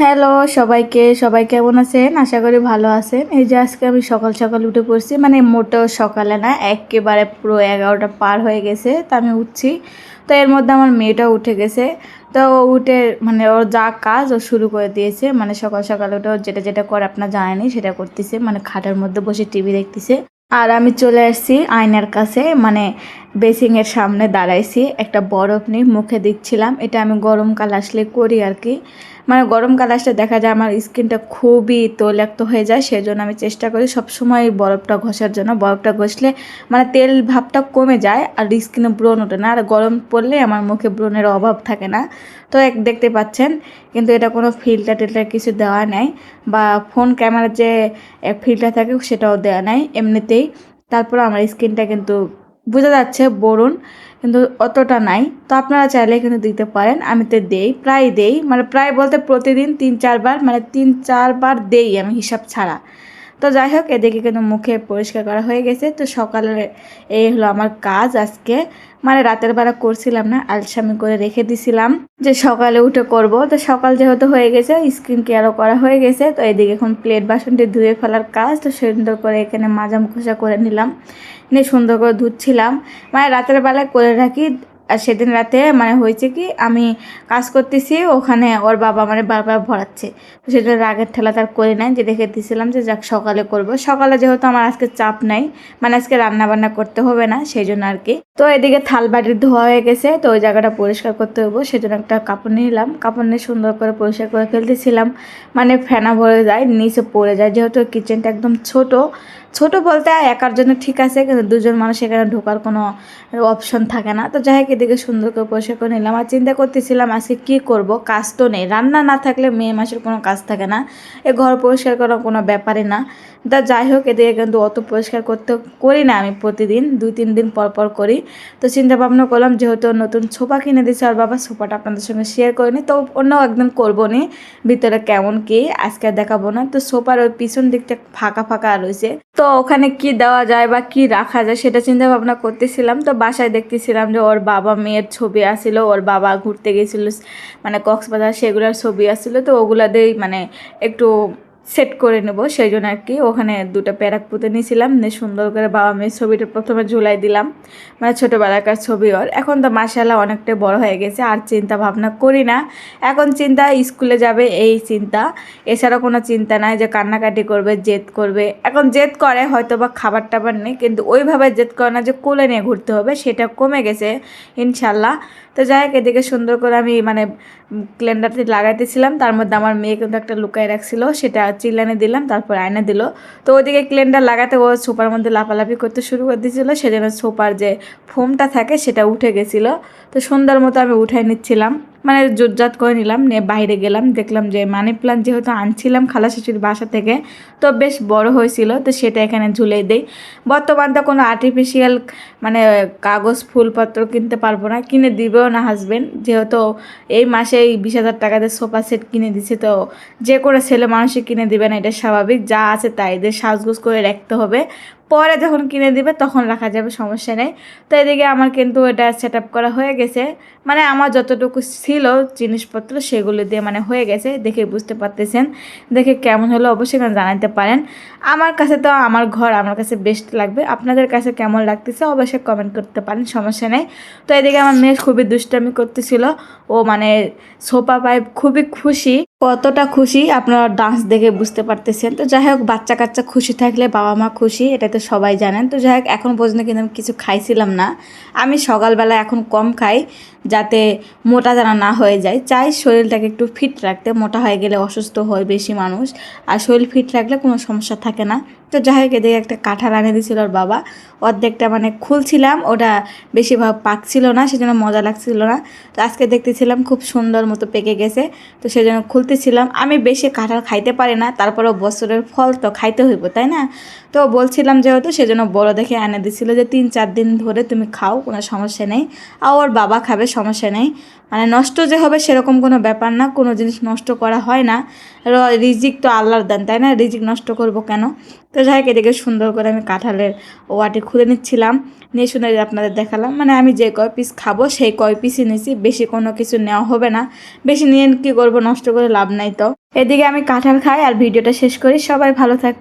Hello সবাইকে, সবাই কেমন আছেন? আশা করি ভালো আছেন। এই যে আজকে আমি সকাল সকাল উঠে পড়ছি, মানে মোটেও সকালে না, একেবারে পুরো 11টা পার হয়ে গেছে তো আমি উঠছি। তো এর মধ্যে আমার মেয়েটাও উঠে গেছে। তো ও উঠে মানে ওর যা কাজ ও শুরু করে দিয়েছে, মানে সকাল সকাল উঠে ও যেটা যেটা করে আপনার জানেনি সেটা করতেছে, মানে খাটের মধ্যে বসে টিভি দেখতেছে। আর আমি চলে আসছি আয়নার কাছে, মানে বেসিংয়ের সামনে দাঁড়াইছি, একটা বরফ নিয়ে মুখে দিচ্ছিলাম। এটা আমি গরমকাল আসলে করি আর কি। মানে গরমকাল আসলে দেখা যায় আমার স্কিনটা খুবই তৈলাক্ত হয়ে যায়, সেজন্য আমি চেষ্টা করি সবসময় বরফটা ঘষার জন্য। বরফটা ঘষলে মানে তেল ভাবটা কমে যায় আর স্কিনে ব্রণ ওঠে না, আর গরম পড়লে আমার মুখে ব্রণের অভাব থাকে না। তো দেখতে পাচ্ছেন, কিন্তু এটা কোনো ফিল্টার টিল্টার কিছু দেওয়া নাই, বা ফোন ক্যামেরার যে ফিল্টার থাকে সেটাও দেওয়া নাই, এমনিতেই। তারপর আমার স্কিনটা কিন্তু বোঝা যাচ্ছে বরুণ, কিন্তু অতটা নাই। তো আপনারা চাইলে কিন্তু দিতে পারেন, আমি তো দেই, প্রায় দেই, মানে প্রায় বলতে প্রতিদিন 3-4 বার, মানে 3-4 বার দেই আমি হিসাব ছাড়া। তো যাই হোক, এদিকে কিন্তু মুখে পরিষ্কার করা হয়ে গেছে। তো সকালে এই হলো আমার কাজ আজকে। মানে রাতের বেলা করছিলাম না, আলসামি করে রেখে দিছিলাম যে সকালে উঠে করব। তো সকাল যেহেতু হয়ে গেছে, স্কিন কেয়ারও করা হয়ে গেছে। তো এদিকে এখন প্লেট বাসনটি ধুয়ে ফেলার কাজ। তো সুন্দর করে এখানে মাজা মুখোশা করে নিলাম, নিয়ে সুন্দর করে ধুচ্ছিলাম। মানে রাতের বেলায় করে রাখি। আর সেদিন রাতে মানে হয়েছে কি, আমি কাজ করতেছি, ওখানে ওর বাবা মানে বারবার ভরাচ্ছে। তো সেটা রাগের ঠেলা তার করে নাই, যে রেখে দিয়েছিলাম যে যাক সকালে করব। সকালে যেহেতু আমার আজকে চাপ নাই, মানে আজকে রান্না বান্না করতে হবে না, সেই জন্য আর কি। তো এদিকে থাল বাটির ধোয়া হয়ে গেছে, তো ওই জায়গাটা পরিষ্কার করতে হবো, সেজন্য একটা কাপড় নিলাম। কাপড় নিয়ে সুন্দর করে পরিষ্কার করে ফেলতেছিলাম। মানে ফেনা ভরে যায়, নিচে পড়ে যায়, যেহেতু কিচেনটা একদম ছোট। ছোট বলতে একার জন্য ঠিক আছে, কিন্তু দুজন মানুষ এখানে ঢোকার কোনো অপশন থাকে না। তো যাই হোক, এদিকে সুন্দর করে পরিষ্কার করে নিলাম। আর চিন্তা করতেছিলাম আজকে কি করব, কাজ তো নেই, রান্না না থাকলে মেয়ে মাসের কোনো কাজ থাকে না, এ ঘর পরিষ্কার করার কোনো ব্যাপারই না। তা যাই হোক, এদিকে কিন্তু অত পরিষ্কার করতে করি না আমি, প্রতিদিন 2-3 দিন পর পর করি। তো চিন্তা ভাবনা করলাম, যেহেতু নতুন সোফা কিনে দিয়েছে আর বাবা, সোফাটা আপনাদের সঙ্গে শেয়ার করিনি, তো অন্য একদিন করবো নি। ভিতরে কেমন কি আজকে দেখাবো না। তো সোফার ওই পিছন দিকটা ফাঁকা ফাঁকা রয়েছে, তো ওখানে কি দেওয়া যায় বা কি রাখা যায় সেটা চিন্তা ভাবনা করতেছিলাম। তো বাসায় দেখতেছিলাম যে ওর বাবা মেয়ের ছবি আসছিল, ওর বাবা ঘুরতে গেছিল মানে কক্সবাজার, সেগুলোর ছবি আসছিল। তো ওগুলা দিয়েই মানে একটু সেট করে নেব, সেই জন্য আর কি ওখানে দুটো প্যারাক পুঁতে নিয়েছিলাম, নিয়ে সুন্দর করে বাবা মেয়ের ছবিটা প্রথমে ঝুলাই দিলাম। মানে ছোটোবেলাকার ছবি ওর। এখন তো মাশাআল্লাহ অনেকটাই বড় হয়ে গেছে, আর চিন্তা ভাবনা করি না। এখন চিন্তা স্কুলে যাবে, এই চিন্তা, এছাড়া কোনো চিন্তা নাই যে কান্নাকাটি করবে, জেদ করবে। এখন জেদ করে হয়তো বা খাবার টাবার নেই, কিন্তু ওইভাবে জেদ করে না যে কোলে নিয়ে ঘুরতে হবে, সেটা কমে গেছে ইনশাল্লাহ। তো যাই হোক, এদিকে সুন্দর করে আমি মানে ক্যালেন্ডারটি লাগাইতেছিলাম, তার মধ্যে আমার মেয়ে কিন্তু একটা লুকায় রাখছিল, সেটা চিল্লানি দিলাম, তারপর আয়না দিল। তো ওইদিকে ক্যালেন্ডার লাগাতে ও সোফার মধ্যে লাফালাফি করতে শুরু করে দিয়েছিলো, সেজন্য সোফার যে ফোমটা থাকে সেটা উঠে গেছিলো। তো সুন্দর মতো আমি উঠাই নিচ্ছিলাম, মানে জোরজাত করে নিলাম, নিয়ে বাইরে গেলাম, দেখলাম যে মানি প্লান্ট যেহেতু আনছিলাম খালা শাশুড়ির বাসা থেকে, তো বেশ বড় হয়েছিল, তো সেটা এখানে ঝুলিয়ে দেই। বর্তমান তো কোনো আর্টিফিশিয়াল মানে কাগজ ফুলপত্র কিনতে পারবো না, কিনে দিবেও না হাজবেন্ড, যেহেতু এই মাসে এই 20,000 টাকাতে সোফা সেট কিনে দিছে। তো যে কোনো ছেলে মানুষই কিনে দিবে না, এটা স্বাভাবিক, যা আছে তাই দিয়ে সাজগোজ করে রাখতে হবে, পরে যখন কিনে দিবে তখন রাখা যাবে, সমস্যা নেই। তো এদিকে আমার কিন্তু এটা সেট আপ করা হয়ে গেছে, মানে আমার যতটুকু ছিল জিনিসপত্র সেগুলো দিয়ে মানে হয়ে গেছে, দেখে বুঝতে পারতেছেন। দেখে কেমন হলো অবশ্যই জানাতে পারেন। আমার কাছে তো আমার ঘর আমার কাছে বেস্ট লাগবে, আপনাদের কাছে কেমন লাগতেছে অবশ্যই কমেন্ট করতে পারেন, সমস্যা নেই। তো এদিকে আমার মেয়ে খুবই দুষ্টামি করতেছিল, ও মানে সোফা পায় খুবই খুশি। কতটা খুশি আপনারা ডান্স দেখে বুঝতে পারতেছেন। তো যাই হোক, বাচ্চা কাচ্চা খুশি থাকলে বাবা মা খুশি, এটা তো সবাই জানেন। তো যাই হোক, এখন পর্যন্ত কিন্তু আমি কিছু খাইছিলাম না। আমি সকালবেলা এখন কম খাই, যাতে মোটা যেন না হয়ে যায়, চাই শরীরটাকে একটু ফিট রাখতে। মোটা হয়ে গেলে অসুস্থ হয় বেশি মানুষ, আর শরীর ফিট রাখলে কোনো সমস্যা থাকে না। তো যাই হোক, এদিকে একটা কাঁঠাল এনে দিয়েছিল ওর বাবা, অর্ধেকটা মানে খুলছিলাম, ওটা বেশিরভাগ পাকছিল না, সেজন্য মজা লাগছিল না। তো আজকে দেখতেছিলাম খুব সুন্দর মতো পেকে গেছে, তো সেজন্য খুলতেছিলাম। আমি বেশি কাঁঠাল খাইতে পারি না, তারপরেও বছরের ফল তো খাইতে হইব, তাই না? তো বলছিলাম যেহেতু, সেজন্য বড় দেখে এনে দিছিল যে 3-4 দিন ধরে তুমি খাও, কোনো সমস্যা নেই। আর ওর বাবা খাবে, সমস্যা নেই। মানে নষ্ট যে হবে সেরকম কোনো ব্যাপার না, কোনো জিনিস নষ্ট করা হয় না। রিজিক তো আল্লাহর দান, তাই না? রিজিক নষ্ট করব কেন? তো যাই হোক, এদিকে সুন্দর করে আমি কাঁঠালের ওয়াটি খুলে নিচ্ছিলাম, নিয়ে শুনে আপনাদের দেখালাম। মানে আমি যে কয় পিস খাবো সেই কয় পিসই নিয়েছি, বেশি কোনো কিছু নেওয়া হবে না। বেশি নিয়ে কী করবো, নষ্ট করে লাভ নাই। তো এদিকে আমি কাঁঠাল খাই আর ভিডিওটা শেষ করি। সবাই ভালো থাক।